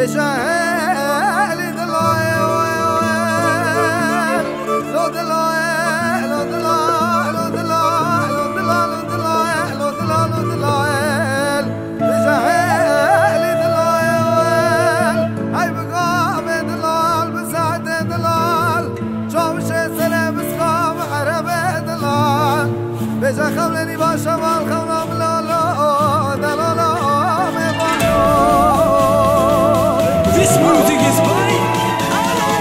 بجهالي دلاي لو دلاي لو دلاي لو دلاي لو دلاي لو دلاي لو دلاي بجهالي دلاي هاي بقام دلال بسعد دلال شوف شي سنة بسقام عربي دلال بجا خولني باشا والخونا ملالا دلالا This music is by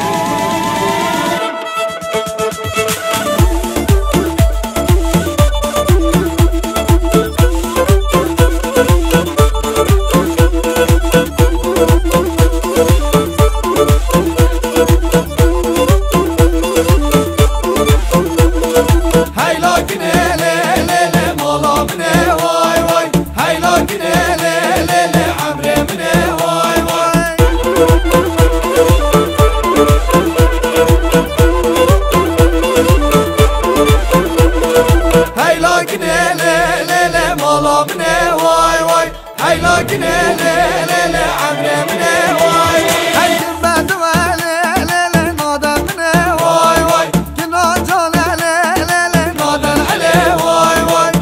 هاي لكن لي لي مولا مني واي واي هاي لكن لي لي عمري مني واي واي هاي لكن لي لي مولا مني واي واي هاي لكن لي لي عمري مني واي هاي بعد لي لي نودا مني واي واي كنا جول لي لي نودا عليه واي واي